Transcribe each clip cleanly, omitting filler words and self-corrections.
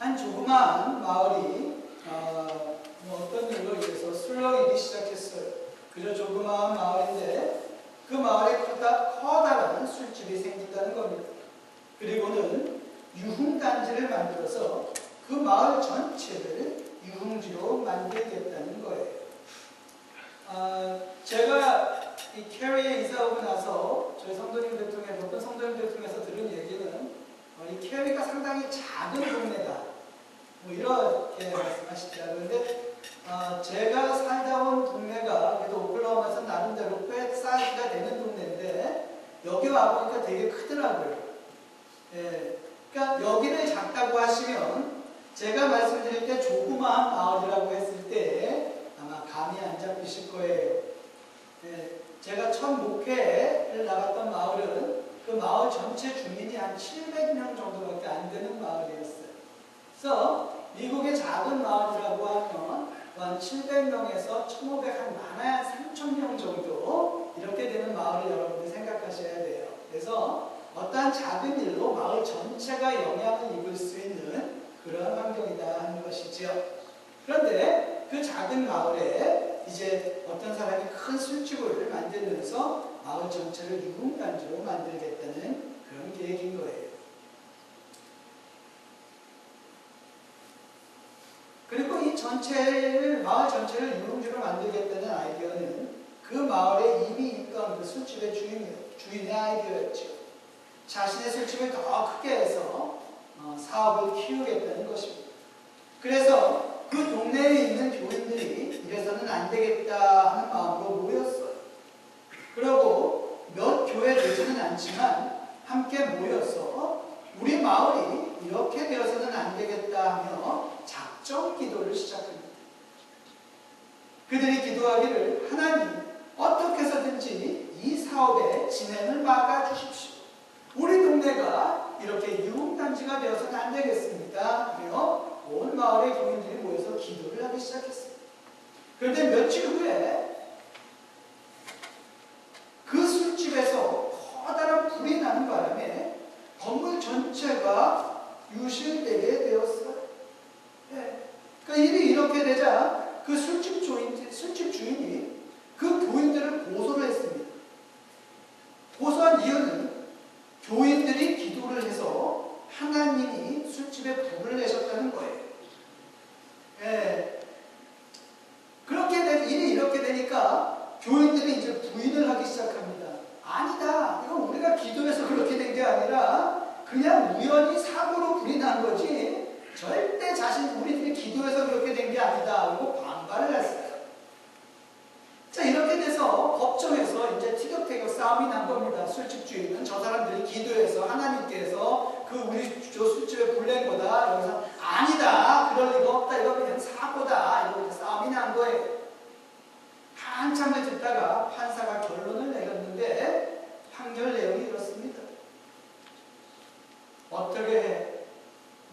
한 조그마한 마을이 어떤 일로 인해서 술렁이기 시작했어요. 그저 조그마한 마을인데 그 마을에 커다란 술집이 생긴다는 겁니다. 그리고는 유흥단지를 만들어서 그 마을 전체를 유흥지로 만들겠다는 거예요. 제가 이 캐리에 이사 오고 나서 저희 성도님들 통해 어떤 성도님들 통해서 들은 얘기는 이 캐리가 상당히 작은 동네다. 뭐 이렇게 말씀하시더라고요. 그런데 제가 살다 온 동네가 그래도 오클라호마에서 나름대로 꽤 사이즈가 되는 동네인데 여기 와보니까 되게 크더라고요. 예, 그러니까 여기를 작다고 하시면 제가 말씀드릴 때 조그마한 마을이라고 했을 때 아마 감이 안 잡히실 거예요. 예, 제가 첫 목회를 나갔던 마을은 그 마을 전체 주민이 한 700명 정도밖에 안 되는 마을이었어요. 그래서 미국의 작은 마을이라고 하면 한 700명에서 1,500, 한 많아야 3,000명 정도 이렇게 되는 마을을 여러분들이 생각하셔야 돼요. 그래서 어떠한 작은 일로 마을 전체가 영향을 입을 수 있는 그런 환경이다 하는 것이죠. 그런데 그 작은 마을에 이제 어떤 사람이 큰 술집을 만들면서 마을 전체를 유흥단지로 만들겠다는 그런 계획인 거예요. 그리고 이 마을 전체를 유흥지로 만들겠다는 아이디어는 그 마을에 이미 있던 그 술집의 주인의 아이디어였죠. 자신의 술집을 더 크게 해서 사업을 키우겠다는 것입니다. 그래서 그 동네에 있는 교인들이 이래서는 안 되겠다 하는 마음으로 모였어요. 그리고 몇 교회 되지는 않지만 함께 모여서 우리 마을이 이렇게 되어서는 안 되겠다 하며 작정 기도를 시작합니다. 그들이 기도하기를 하나님 어떻게 해서든지 이 사업의 진행을 막아주십시오. 우리 동네가 이렇게 유흥단지가 되어서는 안 되겠습니다. 하며 온 마을의 교인들이 모여서 기도를 하기 시작했습니다. 그런데 며칠 후에 그 술집에서 커다란 불이 나는 바람에 건물 전체가 유실되게 되었어요. 네. 그러니까 일이 이렇게 되자 그 술집 주인이 그 교인들을 고소를 했습니다. 고소한 이유는 교인들이 기도를 해서 하나님이 술집에 불을 내셨다는 거예요. 네. 일이 이렇게 되니까 교인들이 이제 부인을 하기 시작합니다. 아니다. 이건 우리가 기도해서 그렇게 된 게 아니라 그냥 우연히 사고로 불이 난 거지 절대 우리들이 기도해서 그렇게 된 게 아니다. 그리고 반발을 했어요. 자, 이렇게 돼서 법정에서 이제 티격태격 싸움이 난 겁니다. 술집 주인은 저 사람들이 기도해서 하나님께서 우리 저 술집에 불 낸 거다. 여기서 아니다. 그럴 리가 없다. 이거 그냥 사고다. 이렇게 싸움이 난 거예요. 한참을 듣다가 판사가 결론을 내렸는데 판결 내용이 이렇습니다. 어떻게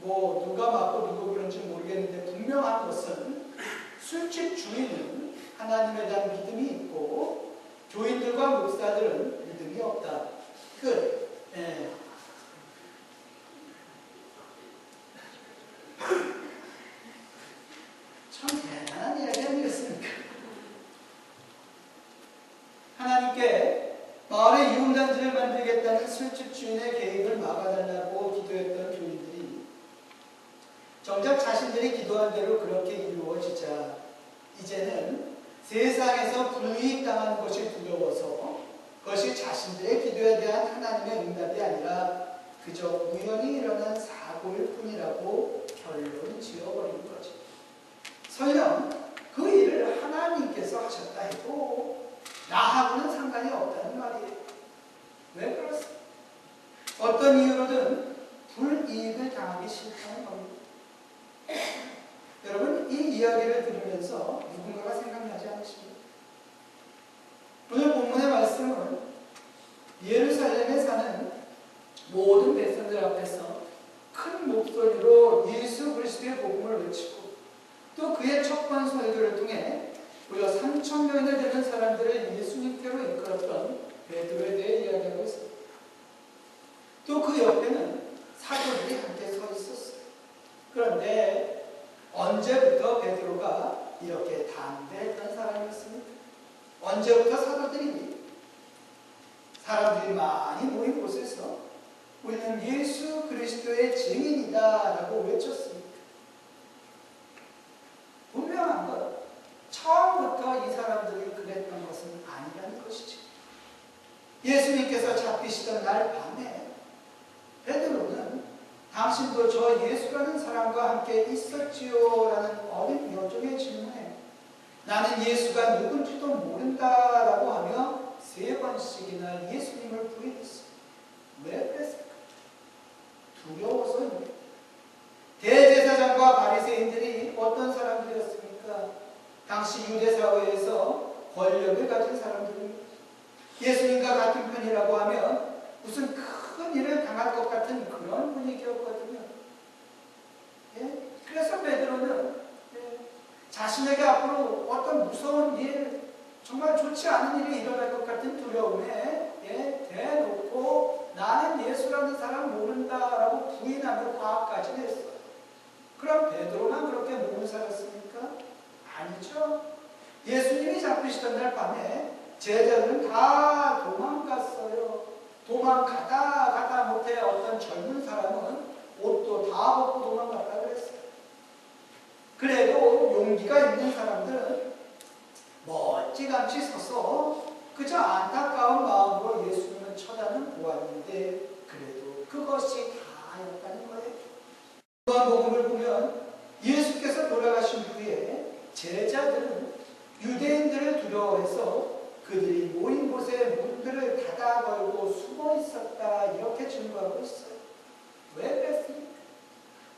누가 맞고 누가 그런지 모르겠는데 분명한 것은 술집 주인은 하나님에 대한 믿음이 있고 교인들과 목사들은 믿음이 없다. 끝. 예. 참 대단한 이야기 아니겠습니까? 하나님께 마을의 유흥단지를 만들겠다는 술집 주인의 계획을 막아달라고 기도했던 교인들이 정작 자신들이 기도한 대로 그렇게 이루어지자 이제는 세상에서 불이익당하는 것이 두려워서 그것이 자신들의 기도에 대한 하나님의 응답이 아니라 그저 우연히 일어난 사고일 뿐이라고 결론 지어버린 거죠. 설령 그 일을 하나님께서 하셨다 해도 나하고는 상관이 없다는 말이에요. 왜 그렇습니까? 어떤 이유로든 불이익을 당하기 싫다는 겁니다. 여러분, 이 이야기를 들으면서 누군가가 생각나지 않으십니까? 오늘 본문의 말씀은 예루살렘에 사는 모든 백성들 앞에서 큰 목소리로 예수 그리스도의 복음을 외치고 또 그의 척반 설교를 통해 무려 3,000명이나 되는 사람들을 예수님께로 이끌었던 베드로에 대해 이야기하고 있습니다. 또 그 옆에는 사도들이 함께 서 있었어요. 그런데 언제부터 베드로가 이렇게 담대했던 사람이었습니까? 언제부터 사람들이 많이 모인 곳에서 우리는 예수 그리스도의 증인이다 라고 외쳤습니까? 분명한 것, 처음부터 이 사람들이 그랬던 것은 아니라는 것이죠. 예수님께서 잡히시던 날 밤에 베드로는 당신도 저 예수라는 사람과 함께 있었지요? 라는 어린 여종의 질문에 나는 예수가 누군지도 모른다 라고 하며 3번씩이나 예수님을 부인했어요. 왜 그랬을까? 두려워서입니다. 대제사장과 바리새인들이 어떤 사람들이었습니까? 당시 유대사회에서 권력을 가진 사람들입니다. 예수님과 같은 편이라고 하면 무슨 큰 일을 당할 것 같은 그런 분위기였거든요. 예? 그래서 베드로는 자신에게 앞으로 어떤 무서운 일, 정말 좋지 않은 일이 일어날 것 같은 두려움에 대놓고 나는 예수라는 사람 모른다라고 부인하며 과학까지 했어요. 그럼 베드로만 그렇게 몸을 살았습니까? 아니죠. 예수님이 잡히시던 날 밤에 제자들은 다 도망갔어요. 도망가다 못해 어떤 젊은 사람은 옷도 다 벗고 도망갔다 그랬어요. 그래도 용기가 있는 사람들은 멀찌감치 서서 그저 안타까운 마음으로 예수님을 쳐다는 보았는데 그래도 그것이 다였다는 거예요. 요한복음을 보면 예수께서 돌아가신 후에 제자들은 유대인들을 두려워해서 그들이 모인 곳에 문들을 닫아 걸고 숨어 있었다 이렇게 증거하고 있어요. 왜 그랬습니까?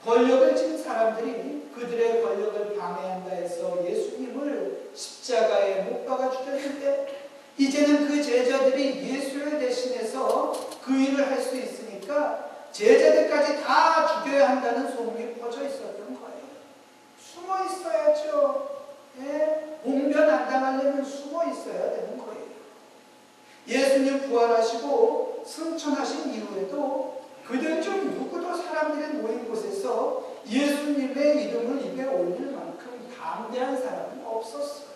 권력을 쥔 사람들이 그들의 권력을 방해한다 해서 예수님을 십자가에 못 박아 죽였는데 이제는 그 제자들이 예수를 대신해서 그 일을 할 수 있으니까 제자들까지 다 죽여야 한다는 소문이 퍼져 있었던 거예요. 숨어 있어야죠. 봉변 안 당하려면 숨어 있어야 되는 거예요. 예수님 부활하시고 승천하신 이후에도 그들 중 누구도 사람들이 모인 곳에서 예수님의 이름을 입에 올릴 만큼 담대한 사람은 없었어요.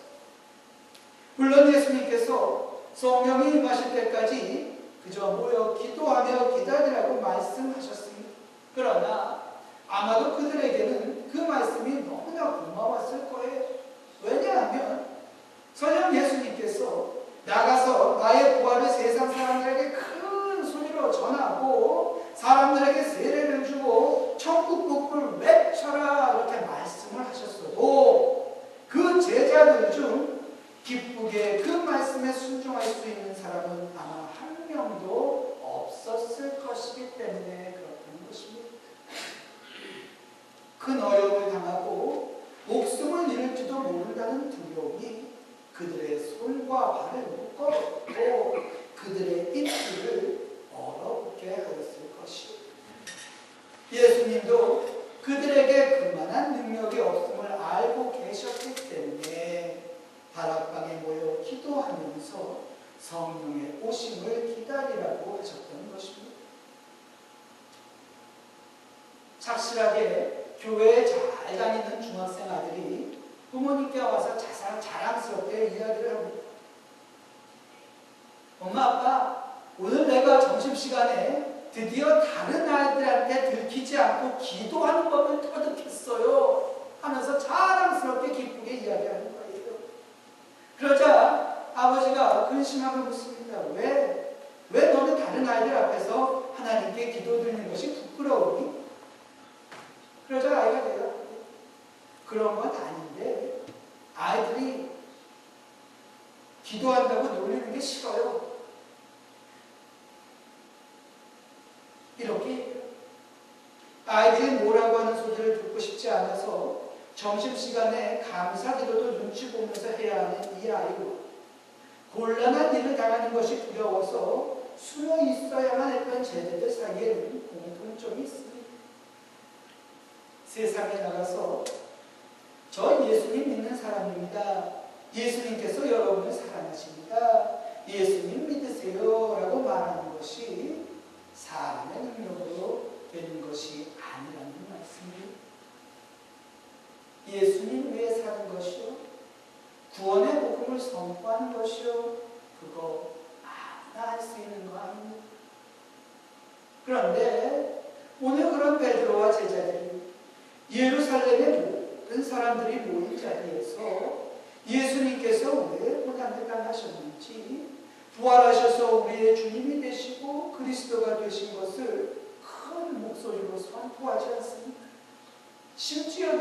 물론 예수님께서 성령이 임하실 때까지 그저 모여 기도하며 기다리라고 말씀하셨습니다. 그러나 아마도 그들에게는 그 말씀이 너무나 고마웠을 거예요. 왜냐하면 설령 예수님께서 나가서 나의 부활을 세상 사람들에게 큰 소리로 전하고 사람들에게 세례를 주고 천국 복을 외쳐라 이렇게 말씀을 하셨어도 그 제자들 중 기쁘게 그 말씀에 순종할 수 있는 사람은 아마 한 명도 없었을 것이기 때문에 그렇다는 것입니다. 큰 어려움을 당하고 목숨을 잃을지도 모른다는 두려움이 그들의 손과 발을 묶어놓고 그들의 입술을 얼어붙게 하였을 것이요. 예수님도 그들에게 그만한 능력이 없음을 알고 계셨기 때문에 다락방에 모여 기도하면서 성령의 오심을 기다리라고 하셨던 것입니다. 착실하게 교회에 잘 다니는 중학생 아들이 부모님께 와서 자랑스럽게 이야기를 합니다. 엄마, 아빠, 오늘 내가 점심시간에 드디어 다른 아이들한테 들키지 않고 기도하는 법을 터득했어요 하면서 자랑스럽게 기쁘게 이야기하는 거예요. 그러자 아버지가 근심하며 묻습니다. 왜 너는 다른 아이들 앞에서 하나님께 기도드리는 것이 부끄러우니? 그러자 아이가 대답합니다. 그런 건 아닌데 아이들이 기도한다고 놀리는 게 싫어요. 이렇게 아이들이 뭐라고 하는 소리를 듣고 싶지 않아서 점심시간에 감사기도도 눈치 보면서 해야 하는 이 아이로 곤란한 일을 당하는 것이 두려워서 숨어 있어야만 했던 제자들 사이에는 공통점이 있습니다. 세상에 나가서 저 예수님 믿는 사람입니다. 예수님께서 여러분을 사랑하십니다. 예수님 믿으세요 라고 말하는 것이 사람의 능력으로 되는 것이 아니라는 말씀입니다. 예수님 위해 사는 것이요, 구원의 복음을 선포하는 것이요, 그거 아무나 할 수 있는 거 아닙니다. 그런데 오늘 그런 베드로와 제자들이 예루살렘의 모든 사람들이 모인 자리에서 예수님께서 왜 고난당하셨는지, 부활하셔서 우리의 주님이 되시고 그리스도가 되신 것을 큰 목소리로 선포하지 않습니까? 심지어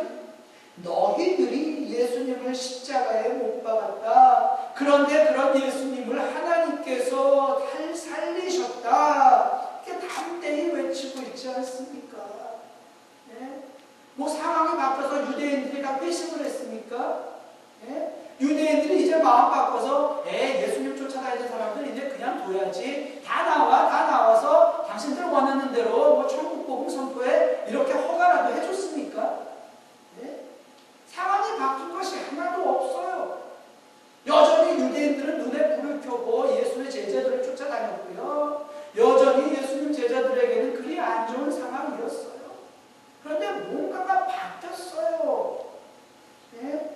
너희들이 예수님을 십자가에 못 박았다, 그런데 그런 예수님을 하나님께서 살리셨다, 이렇게 담대히 외치고 있지 않습니까? 네? 뭐 상황이 바뀌어서 유대인들이 다 회심을 했습니까? 네? 유대인들이 이제 마음 바꿔서 예수님 쫓아다니는 사람들 이제 그냥 둬야지, 다 나와서 당신들 원하는 대로 뭐 천국 복음 선포에 이렇게 허가라도 해줬습니까? 네? 상황이 바뀐 것이 하나도 없어요. 여전히 유대인들은 눈에 불을 켜고 예수의 제자들을 쫓아다녔고요, 여전히 예수님 제자들에게는 그리 안 좋은 상황이었어요. 그런데 뭔가가 바뀌었어요. 네?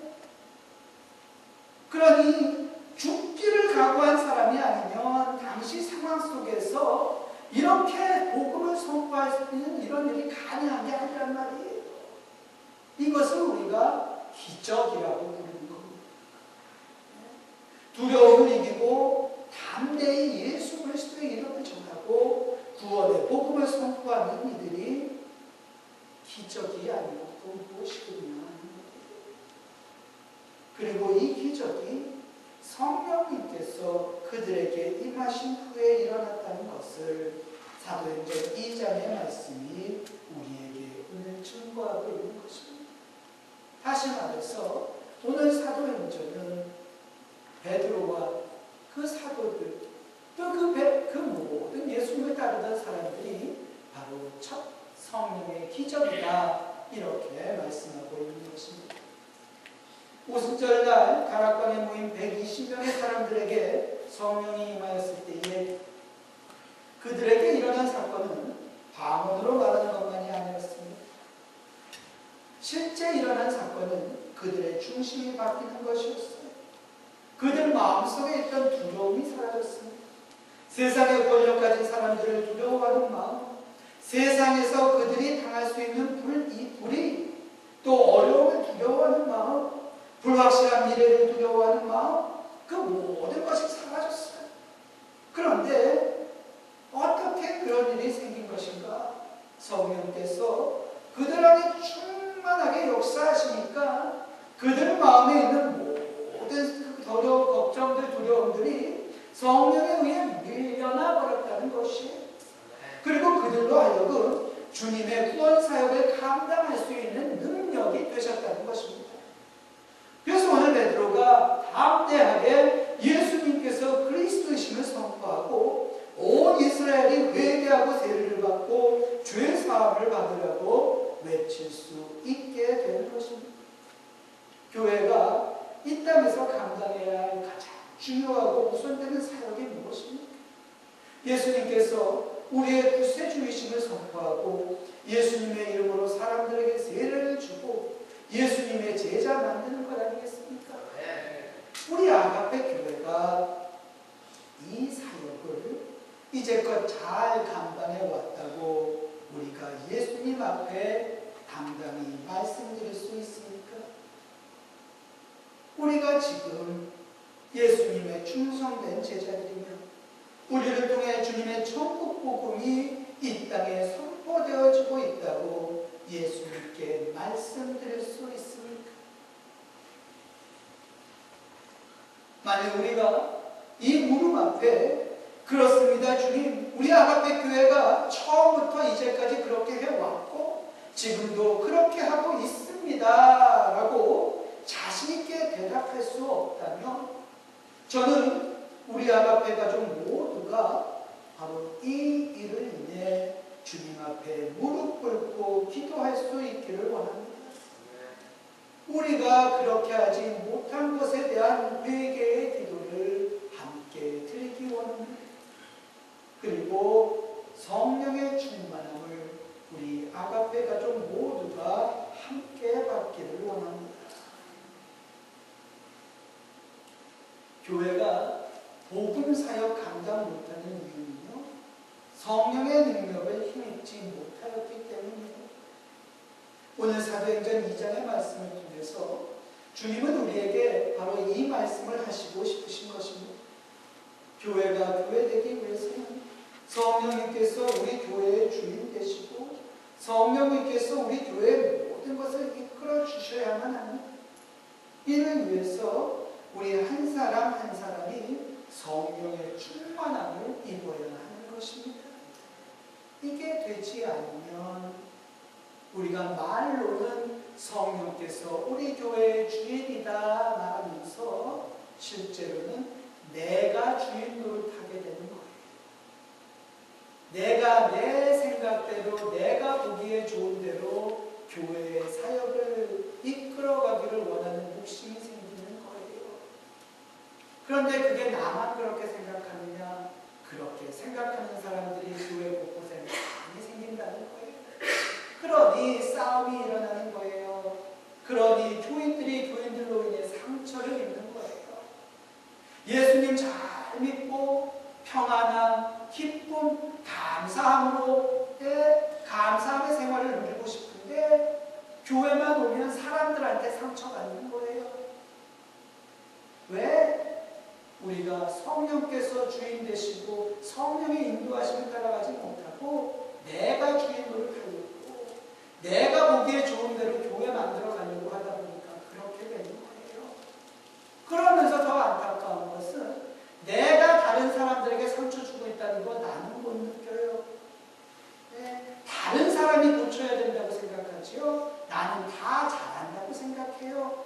그러니 죽기를 각오한 사람이 아니면 당시 상황 속에서 이렇게 복음을 선포할 수 있는 이런 일이 가능한 게 아니란 말이에요. 이것을 우리가 기적이라고 부르는 겁니다. 두려움을 이기고 담대히 예수 그리스도의 이름을 전하고 구원의 복음을 선포하는 이들이 기적이 아니고 또 무엇이겠냐. 그리고 이 기적이 성령님께서 그들에게 임하신 후에 일어났다는 것을 사도행전 2장의 말씀이 우리에게 오늘 증거하고 있는 것입니다. 다시 말해서 오늘 사도행전은 베드로와 그 사도들, 또 그 모든 예수님을 따르던 사람들이 바로 첫 성령의 기적이다, 이렇게 말씀하고 있는 것입니다. 오순절날 가락방에 모인 120명의 사람들에게 성령이 임하였을 때에 그들에게 일어난 사건은 방언으로 말하는 것만이 아니었습니다. 실제 일어난 사건은 그들의 중심이 바뀌는 것이었어요. 그들 마음속에 있던 두려움이 사라졌습니다. 세상의 권력 가진 사람들을 두려워하는 마음, 세상에서 그들이 당할 수 있는 불이, 또 어려움을 두려워하는 마음, 불확실한 미래를 두려워하는 마음, 그 모든 것이 사라졌어요. 그런데 어떻게 그런 일이 생긴 것인가? 성령께서 그들 안에 충만하게 역사하시니까 그들 마음에 있는 모든 걱정들, 두려움들이 성령에 의해 밀려나 버렸다는 것이에요. 그리고 그들로 하여금 주님의 구원 사역을 감당할 수 있는 능력이 되셨다는 것입니다. 그래서 오늘 베드로가 담대하게 예수님께서 그리스도이심을 선포하고 온 이스라엘이 회개하고 세례를 받고 죄 사함을 받으라고 외칠 수 있게 되는 것입니다. 교회가 이 땅에서 감당해야 할 가장 중요하고 우선되는 사역이 무엇입니까? 예수님께서 우리의 구세주이심을 선포하고 예수님의 이름으로 사람들에게 세례를 주고 예수님의 제자 만드는 것 아니겠습니까? 우리 아가페 교회가 이 사역을 이제껏 잘 감당해 왔다고 우리가 예수님 앞에 당당히 말씀드릴 수 있습니까? 우리가 지금 예수님의 충성된 제자들이며 우리를 통해 주님의 천국 복음이 이 땅에 선포되어지고 있다고 예수님께 말씀드릴 수 있습니까? 만약 우리가 이 무릎 앞에 그렇습니다 주님, 우리 아가페 교회가 처음부터 이제까지 그렇게 해왔고 지금도 그렇게 하고 있습니다 라고 자신있게 대답할 수 없다면 저는 우리 아가페 가족 모두가 바로 이 일을 인해 주님 앞에 무릎 꿇고 기도할 수 있기를 원합니다. 우리가 그렇게 하지 못한 것에 대한 회개의 기도를 함께 드리기 원합니다. 그리고 성령의 충만함을 우리 아가페 가족 모두가 함께 받기를 원합니다. 교회가 복음 사역 감당 못하는 이유는요, 성령의 능력을 힘입지 못하였기 때문이에요. 오늘 사도행전 2장의 말씀을 통해서 주님은 우리에게 바로 이 말씀을 하시고 싶으신 것입니다. 교회가 교회되기 위해서는 성령님께서 우리 교회의 주인 되시고 성령님께서 우리 교회의 모든 것을 이끌어 주셔야만 합니다. 이를 위해서 우리 한 사람 한 사람이 성령의 충만함을 입어야 하는 것입니다. 이게 되지 않으면 우리가 말로는 성령께서 우리 교회의 주인이다 말하면서 실제로는 내가 주인 노릇하게 되는 거예요. 내가 내 생각대로 내가 보기에 좋은 대로 교회의 사역을 이끌어가기를 원하는 욕심이 생기는 거예요. 그런데 그게 나만 그렇게 생각하느냐? 그렇게 생각하는 사람들이 교회 곳곳에 많이 생긴다는 거예요. 그러니 싸움이 일어나는 거예요. 그러니 교인들이 교인들로 인해 상처를 입는 거예요. 예수님 잘 믿고 평안함, 기쁨, 감사함으로 감사함의 생활을 누리고 싶은데 교회만 오면 사람들한테 상처받는 거예요. 왜? 우리가 성령께서 주인 되시고 성령의 인도하심을 따라가지 못하고 내가 주인 노릇하려고 내가 보기에 좋은 대로 교회 만들어 가려고 하다 보니까 그렇게 되는 거예요. 그러면서 더 안타까운 것은 내가 다른 사람들에게 상처 주고 있다는 거 나는 못 느껴요. 네, 다른 사람이 고쳐야 된다고 생각하지요. 나는 다 잘한다고 생각해요.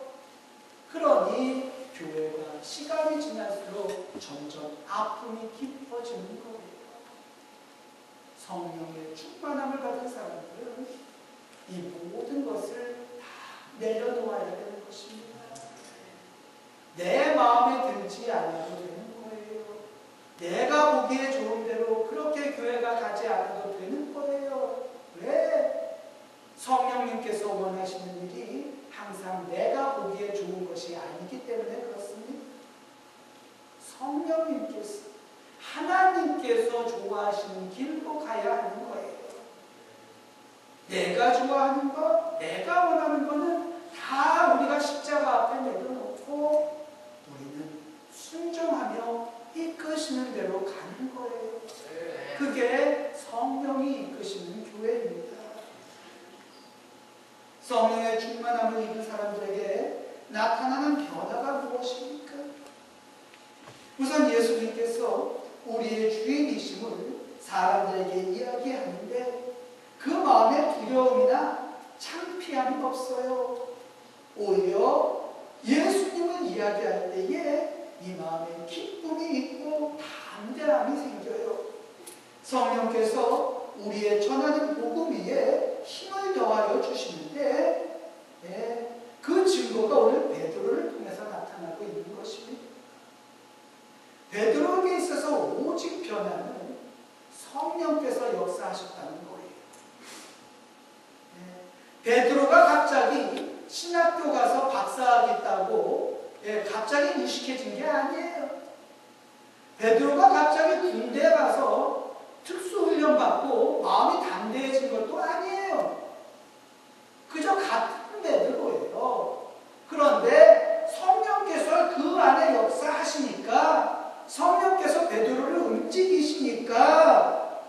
그러니 교회가 시간이 지날수록 점점 아픔이 깊어지는 거예요. 성령의 충만함을 받은 사람들은 이 모든 것을 다 내려놓아야 되는 것입니다. 내 마음에 들지 않아도 되는 거예요. 내가 보기에 좋은 대로 그렇게 교회가 가지 않아도 되는 거예요. 왜? 성령님께서 원하시는 일이 항상 내가 보기에 좋은 것이 아니기 때문에 그렇습니다. 성령님께서 하나님께서 좋아하시는 길로 가야 하는 거예요. 내가 좋아하는 것, 내가 원하는 것은 다 우리가 십자가 앞에 내려놓고 우리는 순종하며 이끄시는 대로 가는 거예요. 그게 성령이 이끄시는 교회입니다. 성령의 충만함을 입은 사람들에게 나타나는 변화가 무엇입니까? 우선 예수님께서 우리의 주인이심을 사람들에게 이야기하는데 그 마음에 두려움이나 창피함이 없어요. 오히려 예수님을 이야기할 때에 이 마음에 기쁨이 있고 담대함이 생겨요. 성령께서 우리의 전하는 복음 위에 힘을 더하여 주시는데 그 증거가 오늘 베드로를 통해서 나타나고 있는 것입니다. 베드로에게 있어서 오직 변화는 성령께서 역사하셨다는 거예요. 베드로가 갑자기 신학교 가서 박사학위 따고 갑자기 무식해진 게 아니에요. 베드로가 갑자기 군대에 가서 특수훈련 받고 마음이 담대해진 것도 아니에요. 그저 같은 베드로예요. 그런데 성령께서 그 안에 역사하시니까 성령께서 베드로를 움직이시니까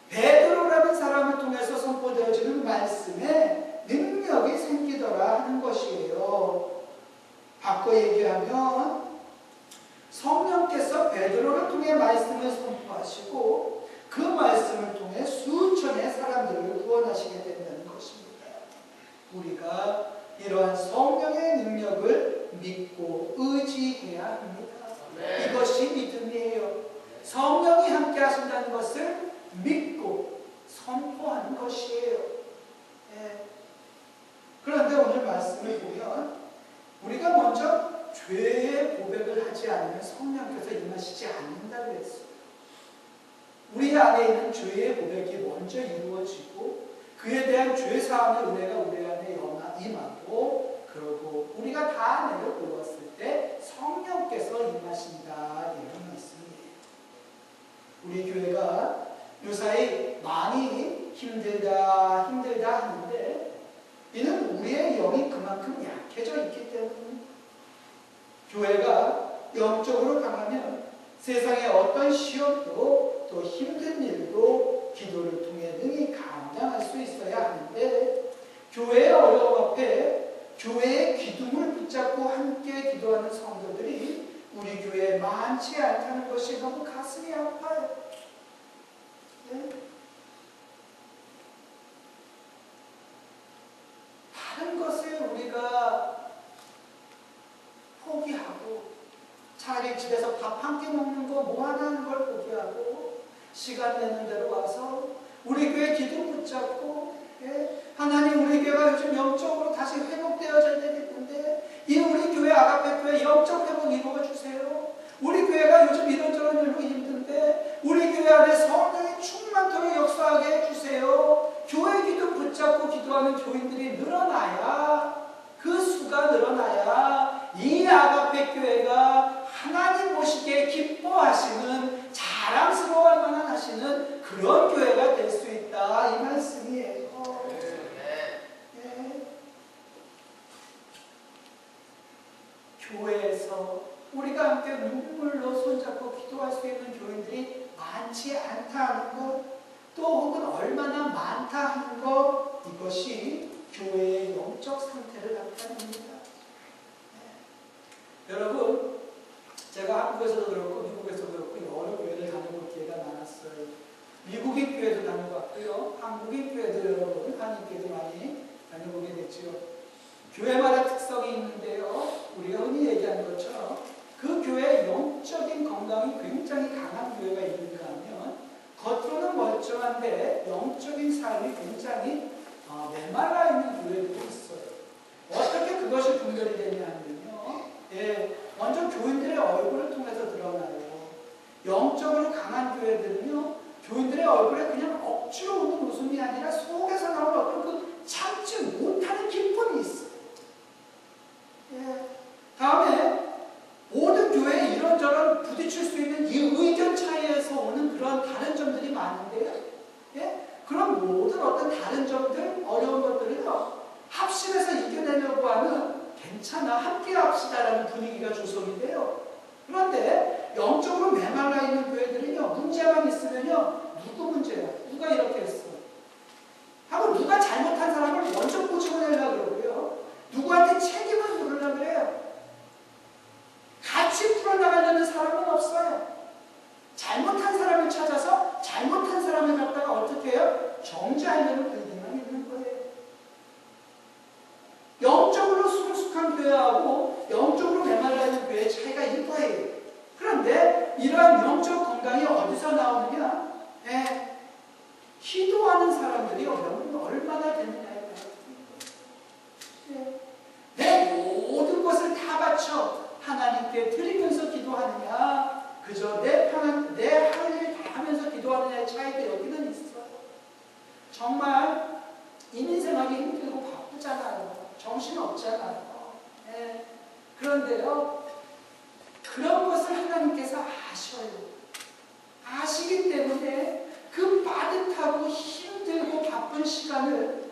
베드로라는 사람을 통해서 선포되어지는 말씀에 능력이 생기더라 하는 것이에요. 바꿔 얘기하면 성령께서 베드로를 통해 말씀을 선포하시고 그 말씀을 통해 수천의 사람들을 구원하시게 된다는 것입니다. 우리가 이러한 성령의 능력을 믿고 의지해야 합니다. 이것이 믿음이에요. 성령이 함께 하신다는 것을 믿고 선포하는 것이에요. 그런데 오늘 말씀을 보면 우리가 먼저 죄의 고백을 하지 않으면 성령께서 임하시지 않는다고 했어요. 우리 안에 있는 죄의 고백이 먼저 이루어지고 그에 대한 죄사함의 은혜가 우리 안에 임하고 그러고 우리가 다 내려놓았을 때 성령께서 임하신다 이런 말씀이에요. 우리 교회가 요사이 많이 힘들다 하는데 이는 우리의 영이 그만큼 약해져 있기 때문에 교회가 영적으로 강하면 세상의 어떤 시험도 또 힘든 일도 기도를 통해 능히 감당할 수 있어야 하는데 교회의 어려움 앞에 교회의 기둥을 붙잡고 함께 기도하는 성도들이 우리 교회에 많지 않다는 것이 너무 가슴이 아파요. 네? 다른 것을 우리가 포기하고 차라리 집에서 밥 한 끼 먹는 거 뭐 하나 하는 걸 포기하고 시간 내는 대로 와서 우리 교회 기둥 붙잡고 하나님 우리 교회가 요즘 영적으로 다시 회복되어져야 되겠는데 이 우리 교회 아가페 교회 영적 회복 이루어주세요. 우리 교회가 요즘 이런저런 일로 힘든데 우리 교회 안에 성령이 충만토록 역사하게 해주세요. 교회 기둥 붙잡고 기도하는 교인들이 늘어나야 그 수가 늘어나야 이 아가페 교회가 하나님 보시기에 기뻐하시는 자랑스러워할 만한 하시는 그런 교회가 될 수 있다 이 말씀이에요. 교회에서 우리가 함께 눈물로 손잡고 기도할 수 있는 교인들이 많지 않다 하는 것, 또 혹은 얼마나 많다 하는 것, 이것이 교회의 영적 상태를 나타냅니다. 여러분, 제가 한국에서도 그렇고 미국에서도 그렇고 여러 교회를 다녀볼 기회가 많았어요. 미국인 교회도 다녀봤고요. 한국인 교회도 여러분, 한인교회도 많이 다녀보게 됐죠. 교회마다 특성이 있는데요. 우리가 흔히 얘기하는 것처럼 그 교회의 영적인 건강이 굉장히 강한 교회가 있는가 하면 겉으로는 멀쩡한데 영적인 삶이 굉장히 메말라 있는 교회들이 있어요. 어떻게 그것이 분별이 되냐 하면요. 먼저 교인들의 얼굴을 통해서 드러나요. 영적으로 강한 교회들은요. 교인들의 얼굴에 그냥 억지로 웃는 웃음이 아니라 속에서 나오는 어떤 그 참지 못하는 기쁨이 있어요. 다음에 모든 교회에 이런저런 부딪힐 수 있는 이 의견 차이에서 오는 그런 다른 점들이 많은데요. 그런 모든 어떤 다른 점들, 어려운 것들을요. 합심해서 이겨내려고 하는 괜찮아, 함께 합시다라는 분위기가 조성이 돼요. 그런데 영적으로 메말라 있는 교회들은요. 문제만 있으면요. 누구 문제야? 누가 이렇게 했어? 하고 누가 잘못한 사람을 먼저 꼬집어내려고 그러고요. 누구한테 책임을 물으려고 그래요. 같이 풀어나가려는 사람은 없어요. 잘못한 사람을 찾아서 잘못한 사람을 갖다가 어떻게 해요? 정죄하려는 분위기만 있는 거예요. 영적으로 성숙한 교회하고 영적으로 메말라 있는 교회의 차이가 이거예요. 그런데 이러한 영적 건강이 어디서 나오느냐? 기도하는 사람들이 얼마나 되느냐에 따라 내 모든 것을 다 바쳐 하나님께 드리면서 기도하느냐, 그저 내 할 일 다 하면서 기도하느냐의 차이가 여기는 있어요. 정말 인생하기 힘들고 바쁘잖아요. 정신없잖아요. 그런데요, 그런 것을 하나님께서 아셔요. 아시기 때문에 그 빠듯하고 힘들고 바쁜 시간을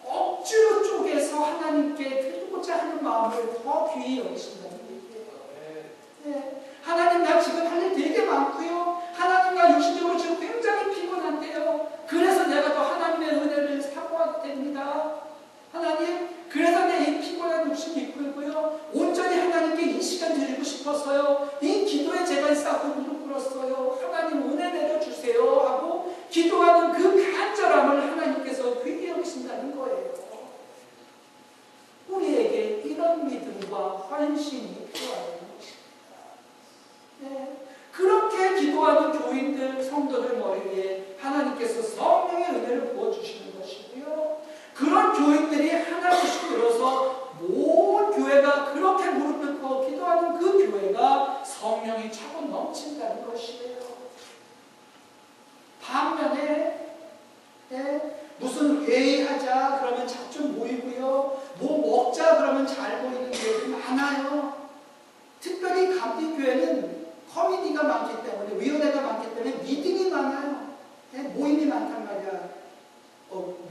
억지로 쪼개서 하나님께 드리고자 하는 마음을 더 귀히 여기신다는 얘기예요. 하나님, 나 지금 할 일 되게 많고요. 하나님, 나 육신적으로 지금 굉장히 피곤한데요. 그래서 내가 더 하나님의 은혜를 사모하게 됩니다. 하나님, 그래서 내 이 피곤한 육신이 이끌고요. 온전히 하나님께 이 시간 드리고 싶어서요. 이 기도에 제가 쌓고 무릎 꿇었어요. 하나님 은혜 내려주세요 하고 기도하는 그 간절함을 하나님께서 귀히 여기신다는 거예요. 우리에게 이런 믿음과 헌신이 필요한 것입니다. 그렇게 기도하는 교인들, 성도들 머리에 하나님께서 성령의 은혜를 부어주시는 것이고요. 그런 교인들이 하나씩 들어서 모든 교회가 그렇게 무릎 꿇고 기도하는 그 교회가 성령이 차고 넘친다는 것이에요. 반면에 무슨 회의하자 그러면 작정 모이고요. 뭐 먹자 그러면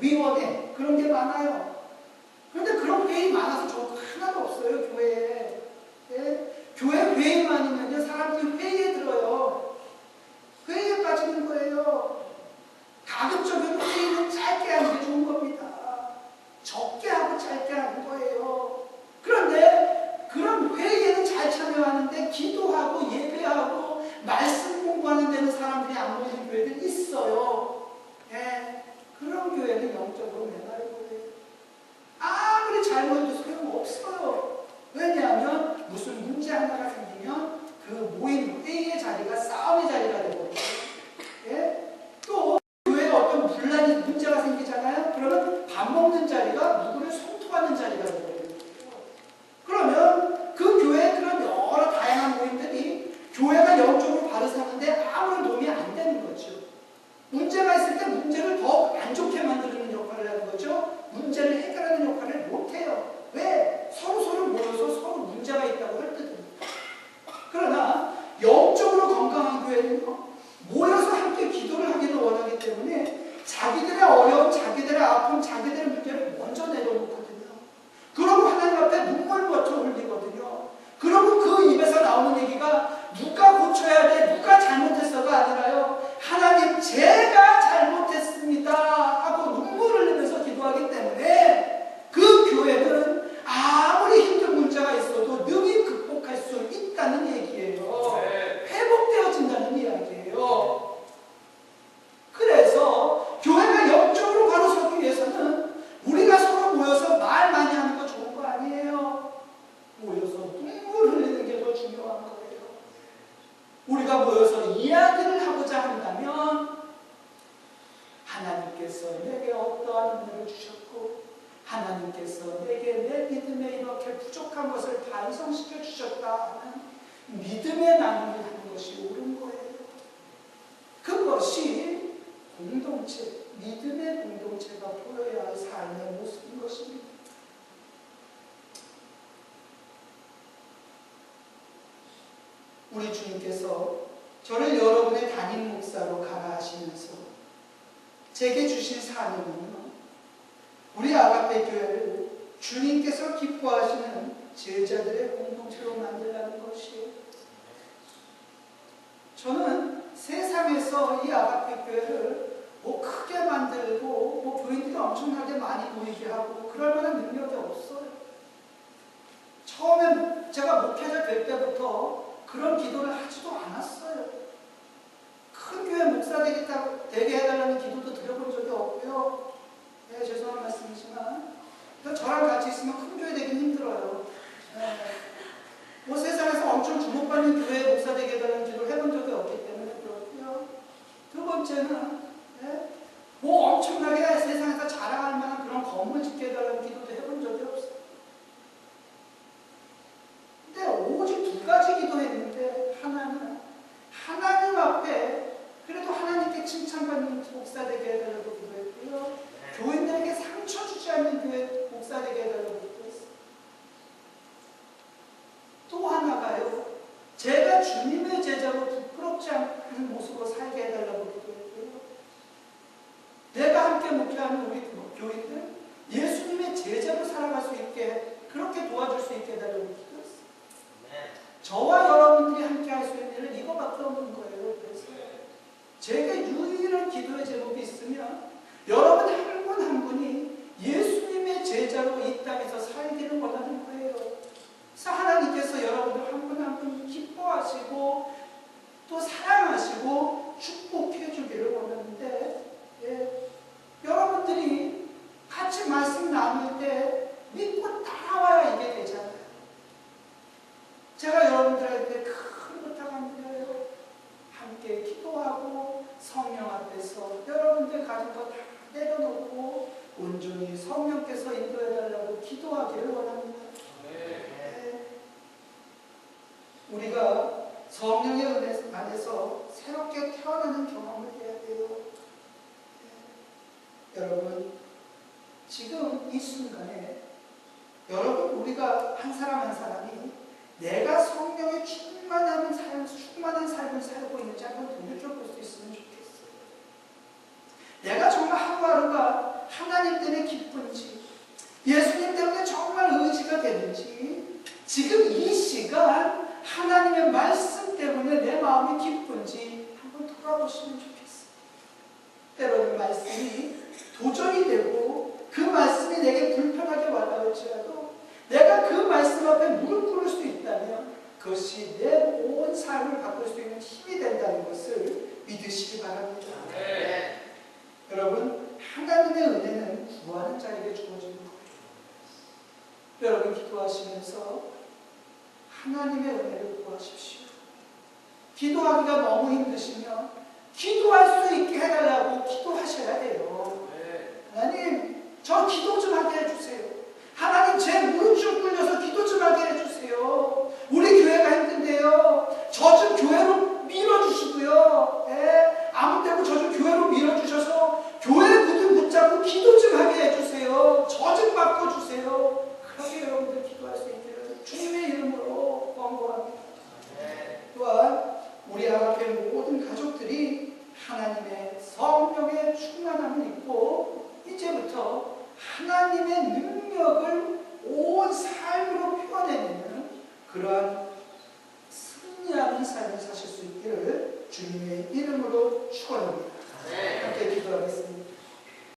위원회 그런 게 많아요. 그런데 그런 회의 많아서 좋은 거 하나도 없어요, 교회에. 예? 교회 회의만 있면요, 사람들이 회의에 들어요. 회의에 빠지는 거예요. 가급적인 회의는 짧게 하는 게 좋은 겁니다. 적게 하고 짧게 하는 거예요. 그런데 그런 회의에는 잘 참여하는데 기도하고 예배하고 말씀 공부하는 데는 사람들이 안 모이는 교회들이 있어요. 예? 그런 교회는 영적으로 메마르고 아무리 잘 모여도 소용없어요. 왜냐하면 무슨 문제 하나가 생기면 그 모임 회의의 자리가 싸움의 자리가 되거든요. 예? 또 교회에 어떤 분란이 문제가 생기잖아요. 그러면 밥 먹는 자리가 누구를 성토하는 자리가 되거든요. 그러면 그 교회에 그런 여러 다양한 모임들이 교회가 영적으로 바로 사는데 아무런 도움이 안 되는 거죠. 문제가 있을 때 문제를 더 안 좋게 만드는 역할을 하는 거죠. 문제를 해결하는 역할을 못해요. 왜? 서로 모여서 서로 문제가 있다고 할 때입니다. 그러나 영적으로 건강한 교회는요, 모여서 함께 기도를 하기를 원하기 때문에 자기들의 어려움, 자기들의 아픔, 자기들의 문제를 먼저 내려놓거든요. 그러고 하나님 앞에 눈물부터 흘리거든요. 그러고 그 입에서 나오는 얘기가 누가 고쳐야 돼, 누가 잘못했어가 아니라요, 하나님 제가 잘못했습니다 하고 눈물을 흘리면서 기도하기 때문에 그 교회는 아무리 힘든 문제가 있어도 능히 극복할 수 있다는 얘기예요. 회복되어진다는 이야기예요. 그래서 교회가 영적으로 바로 서기 위해서는 우리가 서로 모여서 말 많이 하는 거 좋은 거 아니에요. 모여서 눈물 흘리는 게 더 중요한 거예요. 우리가 모여서 이야기를 하고자 한다면 하나님께서 내게 어떠한 은혜를 주셨고 하나님께서 내게 내 믿음에 이렇게 부족한 것을 반성시켜 주셨다 하는 믿음의 나눔을 하는 것이 옳은 거예요. 그것이 공동체, 믿음의 공동체가 보여야 할 삶의 모습인 것입니다. 우리 주님께서 저를 여러분의 담임 목사로 가라 하시면서 제게 주신 사명은요, 우리 아가페 교회를 주님께서 기뻐하시는 제자들의 공동체로 만들라는 것이에요. 저는 세상에서 이 아가페 교회를 뭐 크게 만들고 뭐 교인들이 엄청나게 많이 모이게 하고 그럴 만한 능력이 없어요. 처음에 제가 목회자 될 때부터 그런 기도를 하지도 않았어요. 큰 교회 목사 되게 해달라는 기도도 드려본 적이 없고요. 네, 죄송한 말씀이지만 저랑 같이 있으면 큰 교회 되긴 힘들어요. 네. 뭐 세상에서 엄청 주목받는 교회 목사 되게 해달라는 기도를 해본 적이 없기 때문에 그렇고요. 두 번째는 네? 뭐 엄청나게 세상에서 자랑할 만한 그런 건물 짓게 해달라는 기도도 해본 적이 없어요. 근데 오직 두 가지 기도했는데 하나는 하나님 앞에 그래도 하나님께 칭찬받는 목사 되게 해달라고 기도했고요. 교인들에게 상처 주지 않는 교회 목사 되게 해달라고 기도했어요. 또 하나가요, 제가 주님의 제자로 부끄럽지 않은 모습으로 살게 해달라고 기도했고요. 내가 함께 목회하는 우리 교인들 예수님의 제자로 살아갈 수 있게 그렇게 도와줄 수 있게 해달라고 기도했어요. 저와 여러분들이 함께 할 수 있는 일은 이거밖에 없는 거예요. 그래서 제가 유일한 기도의 제목이 있으면 여러분 한 분 한 분이 예수님의 제자로 이 땅에서 살기를 원하는 거예요. 그래서 하나님께서 여러분들 한 분 한 분 기뻐하시고 또 사랑하시고 축복해 주기를 원하는데 여러분들이 같이 말씀 나눌 때 믿고 따라와야 이게 되잖아요. 제가 여러분들한테 큰 부탁합니다. 함께 기도하고 성령 앞에서 여러분들 가진 거 다 내려놓고 온전히 성령께서 인도해달라고 기도하기를 원합니다. 네. 우리가 성령의 은혜 안에서 새롭게 태어나는 경험을 해야 돼요. 네. 여러분, 지금 이 순간에 여러분 우리가 한 사람 한 사람이 내가 성령의 충만한 삶을 살고 있는지 한번 돌이켜볼 수 있으면 좋겠어요. 내가 정말 하루하루가 하나님 때문에 기쁜지, 예수님 때문에 정말 의지가 되는지, 지금 이 시간 하나님의 말씀 때문에 내 마음이 기쁜지 한번 돌아보시면 좋겠어요. 때로는 말씀이 도전이 되고 그 말씀이 내게 불편하게 와닿을지라도 내가 그 말씀 앞에 무릎 꿇을 수 있다면 그것이 내 온 삶을 바꿀 수 있는 힘이 된다는 것을 믿으시기 바랍니다. 네. 여러분, 하나님의 은혜는 구하는 자에게 주어지는 거예요. 여러분, 기도하시면서 하나님의 은혜를 구하십시오. 기도하기가 너무 힘드시면 기도할 수 있게 해달라고 기도하셔야 돼요. 네. 하나님, 저 기도 좀 하게 해주세요.